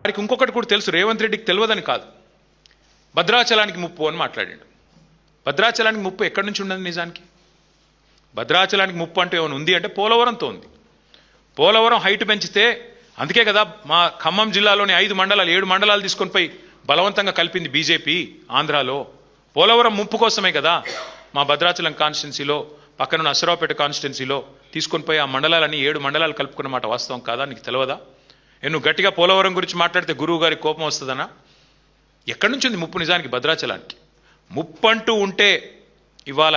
వారికి ఇంకొకటి కూడా తెలుసు, రేవంత్ రెడ్డికి తెలియదని కాదు, భద్రాచలానికి ముప్పు అని మాట్లాడాడు. భద్రాచలానికి ముప్పు ఎక్కడి నుంచి ఉండదు నిజానికి? భద్రాచలానికి ముప్పు అంటే ఏమైనా ఉంది అంటే పోలవరంతో ఉంది. పోలవరం హైట్ పెంచితే, అందుకే కదా మా ఖమ్మం జిల్లాలోని 5 మండలాలు 7 మండలాలు తీసుకొని పోయి బలవంతంగా కలిపింది బీజేపీ ఆంధ్రాలో. పోలవరం ముప్పు కోసమే కదా మా భద్రాచలం కాన్స్టిట్యున్సీలో, పక్కనున్న అశ్వరావుపేట కాన్స్టిట్యున్సీలో తీసుకొని పోయి ఆ మండలాలని 7 మండలాలు కలుపుకున్న మాట వాస్తవం కాదా? నీకు తెలియదా? నువ్వు గట్టిగా పోలవరం గురించి మాట్లాడితే గురువు గారికి కోపం వస్తుందనా? ఎక్కడి నుంచి ఉంది ముప్పు నిజానికి భద్రాచలానికి? ముప్పు అంటూ ఉంటే ఇవాళ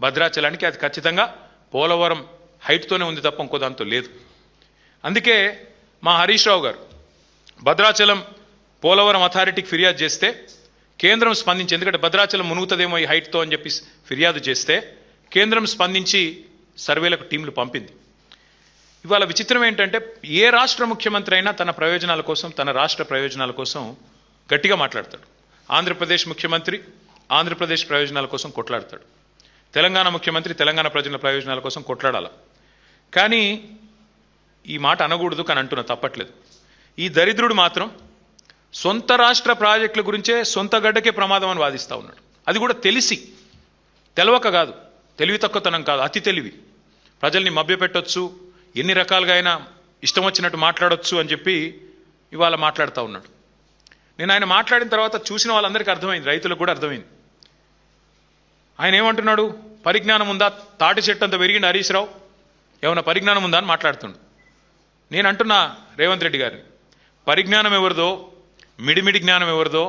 భద్రాచలానికి అది ఖచ్చితంగా పోలవరం హైట్తోనే ఉంది తప్ప ఇంకో దాంతో లేదు. అందుకే మా హరీష్ రావు గారు భద్రాచలం పోలవరం అథారిటీకి ఫిర్యాదు చేస్తే కేంద్రం స్పందించి, ఎందుకంటే భద్రాచలం మునుగుతుందేమో ఈ హైట్తో అని చెప్పి ఫిర్యాదు చేస్తే కేంద్రం స్పందించి సర్వేలకు టీంలు పంపింది. ఇవాళ విచిత్రం ఏంటంటే ఏ రాష్ట్ర ముఖ్యమంత్రి అయినా తన ప్రయోజనాల కోసం, తన రాష్ట్ర ప్రయోజనాల కోసం గట్టిగా మాట్లాడతాడు. ఆంధ్రప్రదేశ్ ముఖ్యమంత్రి ఆంధ్రప్రదేశ్ ప్రయోజనాల కోసం కొట్లాడతాడు. తెలంగాణ ముఖ్యమంత్రి తెలంగాణ ప్రజల ప్రయోజనాల కోసం కొట్లాడాల. కానీ ఈ మాట అనకూడదు, కానీ అంటున్నా తప్పట్లేదు. ఈ దరిద్రుడు మాత్రం సొంత రాష్ట్ర ప్రాజెక్టుల గురించే సొంత గడ్డకే ప్రమాదం అని వాదిస్తూ ఉన్నాడు. అది కూడా తెలిసి, తెలవక కాదు, తెలివి తక్కువతనం కాదు, అతి తెలివి. ప్రజల్ని మభ్యపెట్టొచ్చు, ఎన్ని రకాలుగా అయినా ఇష్టం వచ్చినట్టు మాట్లాడొచ్చు అని చెప్పి ఇవాళ మాట్లాడుతూ ఉన్నాడు. నేను ఆయన మాట్లాడిన తర్వాత చూసిన వాళ్ళందరికీ అర్థమైంది, రైతులకు కూడా అర్థమైంది. ఆయన ఏమంటున్నాడు? పరిజ్ఞానం ఉందా? తాటి చెట్టు అంత పెరిగింది హరీష్ రావు, ఏమన్నా పరిజ్ఞానం ఉందా అని మాట్లాడుతుండు. నేను అంటున్నా రేవంత్ రెడ్డి గారిని, పరిజ్ఞానం ఎవరిదో, మిడిమిడి జ్ఞానం ఎవరిదో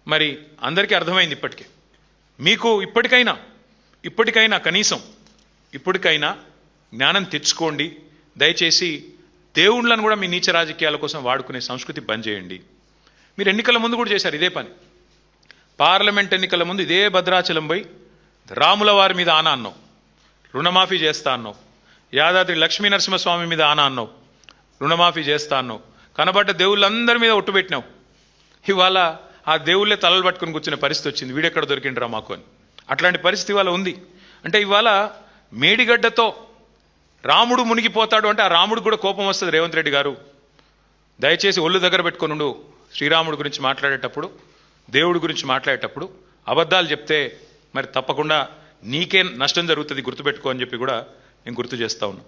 మరి అందరికీ అర్థమైంది ఇప్పటికే. మీకు ఇప్పటికైనా కనీసం ఇప్పటికైనా జ్ఞానం తెచ్చుకోండి. దయచేసి దేవుళ్ళను కూడా మీ నీచ రాజకీయాల కోసం వాడుకునే సంస్కృతి బంద్ చేయండి. మీరు ఎన్నికల ముందు కూడా చేశారు ఇదే పని. పార్లమెంట్ ఎన్నికల ముందు ఇదే భద్రాచలం పోయి రాముల వారి మీద ఆనా అన్నావు, రుణమాఫీ చేస్తా అన్నావు. యాదాద్రి లక్ష్మీ నరసింహస్వామి మీద ఆనా అన్నావు, రుణమాఫీ చేస్తా అన్నావు. కనబడ్డ దేవుళ్ళందరి మీద ఒట్టు పెట్టినావు. ఇవాళ ఆ దేవుళ్ళే తలలు పట్టుకుని కూర్చునే పరిస్థితి వచ్చింది. వీడెక్కడ దొరికిండ్రా మాకు అని. అట్లాంటి పరిస్థితి ఇవాళ ఉంది. అంటే ఇవాళ మేడిగడ్డతో రాముడు మునిగిపోతాడు అంటే ఆ రాముడు కూడా కోపం వస్తుంది. రేవంత్ రెడ్డి గారు దయచేసి ఒళ్ళు దగ్గర పెట్టుకొని ఉండు. శ్రీరాముడు గురించి మాట్లాడేటప్పుడు, దేవుడి గురించి మాట్లాడేటప్పుడు అబద్ధాలు చెప్తే మరి తప్పకుండా నీకే నష్టం జరుగుతుంది, గుర్తుపెట్టుకో అని చెప్పి కూడా నేను గుర్తు చేస్తా ఉన్నా.